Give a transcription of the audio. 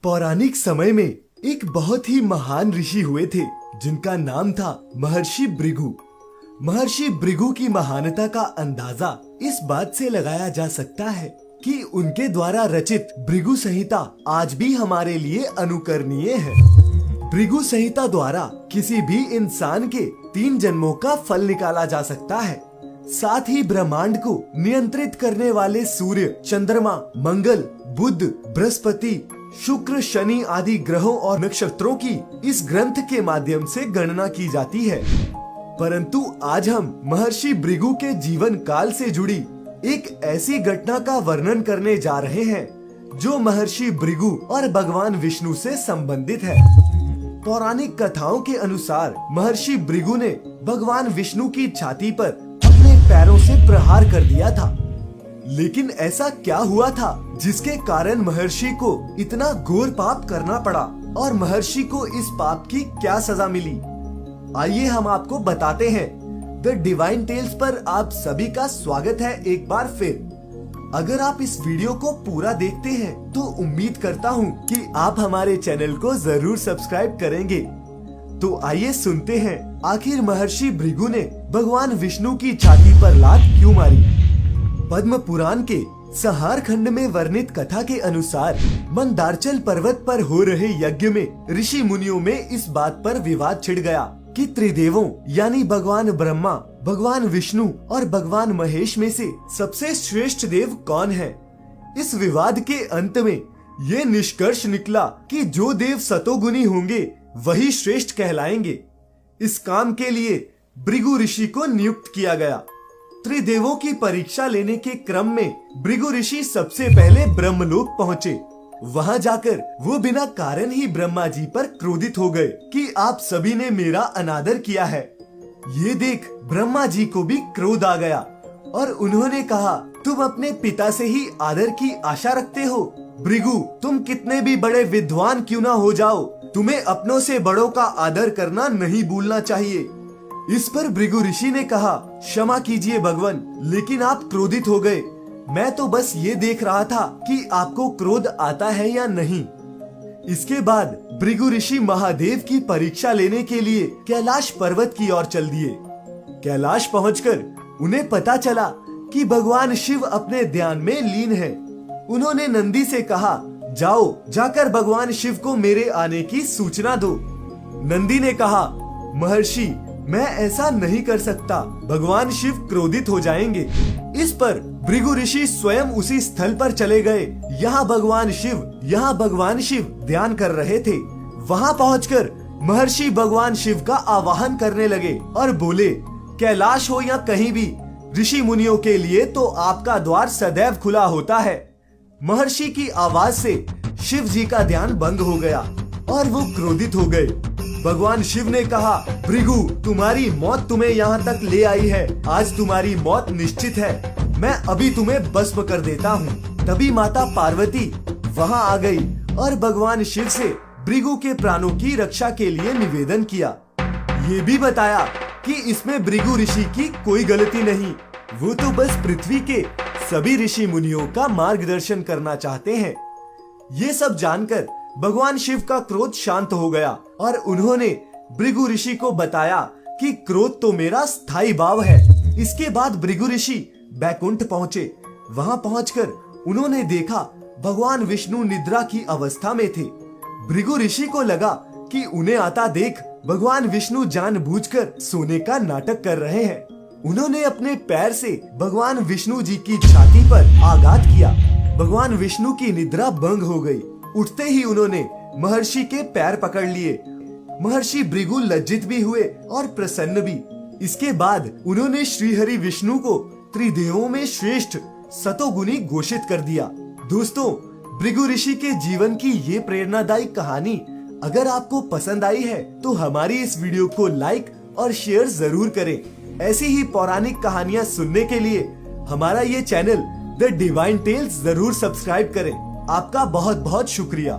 पौराणिक समय में एक बहुत ही महान ऋषि हुए थे जिनका नाम था महर्षि भृगु। महर्षि भृगु की महानता का अंदाजा इस बात से लगाया जा सकता है कि उनके द्वारा रचित भृगु संहिता आज भी हमारे लिए अनुकरणीय है। भृगु संहिता द्वारा किसी भी इंसान के 3 जन्मों का फल निकाला जा सकता है। साथ ही ब्रह्मांड को नियंत्रित करने वाले सूर्य, चंद्रमा, मंगल, बुध, बृहस्पति, शुक्र, शनि आदि ग्रहों और नक्षत्रों की इस ग्रंथ के माध्यम से गणना की जाती है। परंतु आज हम महर्षि भृगु के जीवन काल से जुड़ी एक ऐसी घटना का वर्णन करने जा रहे हैं जो महर्षि भृगु और भगवान विष्णु से संबंधित है। पौराणिक कथाओं के अनुसार महर्षि भृगु ने भगवान विष्णु की छाती पर अपने पैरों से प्रहार कर दिया था। लेकिन ऐसा क्या हुआ था जिसके कारण महर्षि को इतना घोर पाप करना पड़ा और महर्षि को इस पाप की क्या सजा मिली? आइए हम आपको बताते हैं। द डिवाइन टेल्स पर आप सभी का स्वागत है एक बार फिर। अगर आप इस वीडियो को पूरा देखते हैं तो उम्मीद करता हूँ कि आप हमारे चैनल को जरूर सब्सक्राइब करेंगे। तो आइए सुनते हैं आखिर महर्षि भृगु ने भगवान विष्णु की छाती पर लात क्यों मारी। पद्म पुराण के संहार खंड में वर्णित कथा के अनुसार मंदारचल पर्वत पर हो रहे यज्ञ में ऋषि मुनियों में इस बात पर विवाद छिड़ गया कि त्रिदेवों यानी भगवान ब्रह्मा, भगवान विष्णु और भगवान महेश में से सबसे श्रेष्ठ देव कौन है। इस विवाद के अंत में ये निष्कर्ष निकला कि जो देव सतोगुनी होंगे वही श्रेष्ठ कहलाएंगे। इस काम के लिए भृगु ऋषि को नियुक्त किया गया। त्रिदेवों की परीक्षा लेने के क्रम में भृगु ऋषि सबसे पहले ब्रह्मलोक पहुँचे। वहां जाकर वो बिना कारण ही ब्रह्मा जी पर क्रोधित हो गए कि आप सभी ने मेरा अनादर किया है। ये देख ब्रह्मा जी को भी क्रोध आ गया और उन्होंने कहा, तुम अपने पिता से ही आदर की आशा रखते हो? भृगु, तुम कितने भी बड़े विद्वान क्यों ना हो जाओ, तुम्हें अपनों से बड़ों का आदर करना नहीं भूलना चाहिए। इस पर भृगु ऋषि ने कहा, क्षमा कीजिए भगवान, लेकिन आप क्रोधित हो गए। मैं तो बस ये देख रहा था कि आपको क्रोध आता है या नहीं। इसके बाद भृगु ऋषि महादेव की परीक्षा लेने के लिए कैलाश पर्वत की ओर चल दिए। कैलाश पहुंचकर उन्हें पता चला कि भगवान शिव अपने ध्यान में लीन है। उन्होंने नंदी से कहा, जाओ जाकर भगवान शिव को मेरे आने की सूचना दो। नंदी ने कहा, महर्षि मैं ऐसा नहीं कर सकता, भगवान शिव क्रोधित हो जाएंगे। इस पर भृगु ऋषि स्वयं उसी स्थल पर चले गए यहाँ भगवान शिव ध्यान कर रहे थे। वहाँ पहुंचकर महर्षि भगवान शिव का आवाहन करने लगे और बोले, कैलाश हो या कहीं भी, ऋषि मुनियों के लिए तो आपका द्वार सदैव खुला होता है। महर्षि की आवाज से शिव जी का ध्यान भंग हो गया और वो क्रोधित हो गए। भगवान शिव ने कहा, भृगु तुम्हारी मौत तुम्हें यहाँ तक ले आई है, आज तुम्हारी मौत निश्चित है। मैं अभी तुम्हें भस्म कर देता हूँ। तभी माता पार्वती वहाँ आ गई और भगवान शिव से भृगु के प्राणों की रक्षा के लिए निवेदन किया। ये भी बताया कि इसमें भृगु ऋषि की कोई गलती नहीं, वो तो बस पृथ्वी के सभी ऋषि मुनियों का मार्गदर्शन करना चाहते हैं। ये सब जानकर भगवान शिव का क्रोध शांत हो गया और उन्होंने भृगु ऋषि को बताया कि क्रोध तो मेरा स्थायी भाव है। इसके बाद भृगु ऋषि बैकुंठ पहुँचे। वहाँ पहुंचकर उन्होंने देखा भगवान विष्णु निद्रा की अवस्था में थे। भृगु ऋषि को लगा कि उन्हें आता देख भगवान विष्णु जानबूझकर सोने का नाटक कर रहे हैं। उन्होंने अपने पैर से भगवान विष्णु जी की छाती पर आघात किया। भगवान विष्णु की निद्रा भंग हो गई। उठते ही उन्होंने महर्षि के पैर पकड़ लिए। महर्षि भृगु लज्जित भी हुए और प्रसन्न भी। इसके बाद उन्होंने श्रीहरि विष्णु को त्रिदेवों में श्रेष्ठ सतोगुनी घोषित कर दिया। दोस्तों, भृगु ऋषि के जीवन की ये प्रेरणादायी कहानी अगर आपको पसंद आई है तो हमारी इस वीडियो को लाइक और शेयर जरूर करें। ऐसी ही पौराणिक कहानियाँ सुनने के लिए हमारा ये चैनल द डिवाइन टेल्स जरूर सब्सक्राइब करें। आपका बहुत बहुत शुक्रिया।